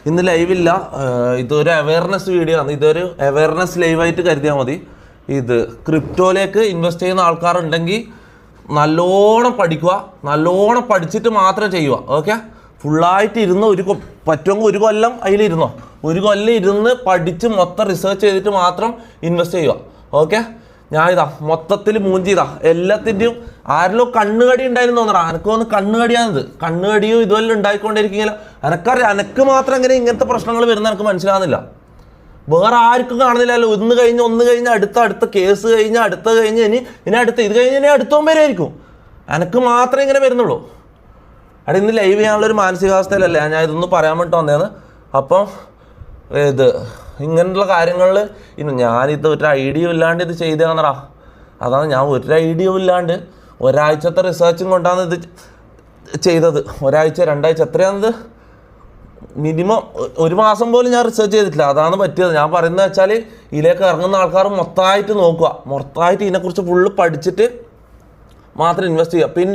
ഇന്ന് ലൈവില്ല, ഇതൊരു awareness video ആണ്. ഇതൊരു അവയർനെസ് ലൈവായിട്ട് കരുതിയാൽ മതി. ഇത് ക്രിപ്റ്റോയിലേക്ക് ഇൻവെസ്റ്റ് ചെയ്യുന്ന ആൾക്കാരുണ്ടെങ്കിൽ നല്ലോണം പഠിക്കുക, നല്ലോണം പഠിച്ചിട്ട് മാത്രം ചെയ്യുക. ഓക്കെ, ഫുള്ളായിട്ട് ഇരുന്ന് പറ്റുമെങ്കിൽ ഒരു കൊല്ലം അതിലിരുന്നോ, ഒരു കൊല്ലം ഇരുന്ന് പഠിച്ച് മൊത്തം റിസർച്ച് ചെയ്തിട്ട് മാത്രം ഇൻവെസ്റ്റ് ചെയ്യുക. ഓക്കെ, ഞാനിതാ മൊത്തത്തിൽ മൂഞ്ചിതാ എല്ലാത്തിൻ്റെയും ആരിലോ കണ്ണുകടി ഉണ്ടായിരുന്നു തോന്നണം. എനക്ക് തോന്നുന്നു കണ്ണുകടിയാണിത്. കണ്ണുകടിയും ഇതുവല്ല ഉണ്ടായിക്കൊണ്ടിരിക്കുകയില്ല. എനക്കറിയാം, എനക്ക് മാത്രം എങ്ങനെ ഇങ്ങനത്തെ പ്രശ്നങ്ങൾ വരുന്ന എനിക്ക് മനസ്സിലാകുന്നില്ല. വേറെ ആർക്കും കാണുന്നില്ലല്ലോ. ഒന്ന് കഴിഞ്ഞ് അടുത്ത കേസ് കഴിഞ്ഞ് ഇനി അടുത്ത ഇത് കഴിഞ്ഞ് ഇനി അടുത്തവും വരെയായിരിക്കും. എനക്ക് മാത്രമേ ഇങ്ങനെ വരുന്നുള്ളൂ. അവിടെ ഇന്ന് ലൈവ് ചെയ്യാനുള്ളൊരു മാനസികാവസ്ഥയിലല്ല ഞാൻ ഇതൊന്നും പറയാൻ വേണ്ടി വന്നേന്ന്. അപ്പം ഇത് ഇങ്ങനെയുള്ള കാര്യങ്ങളിൽ ഞാനിത് ഒരു ഐഡിയ ഇല്ലാണ്ട് ഇത് ചെയ്തേന്നടാ. അതാണ് ഞാൻ ഒരു ഐഡിയ ഇല്ലാണ്ട് ഒരാഴ്ചത്തെ റിസർച്ചും കൊണ്ടാണ് ഇത് ചെയ്തത്. ഒരാഴ്ച 2 ആഴ്ച എത്രയാണിത്, മിനിമം 1 മാസം പോലും ഞാൻ റിസർച്ച് ചെയ്തിട്ടില്ല. അതാണ് പറ്റിയത്. ഞാൻ പറയുന്നത് വെച്ചാൽ ഇതിലേക്ക് ഇറങ്ങുന്ന ആൾക്കാർ മൊത്തമായിട്ട് നോക്കുക, മൊത്തമായിട്ട് ഇതിനെക്കുറിച്ച് ഫുള്ള് പഠിച്ചിട്ട് മാത്രം ഇൻവെസ്റ്റ് ചെയ്യുക. പിന്നെ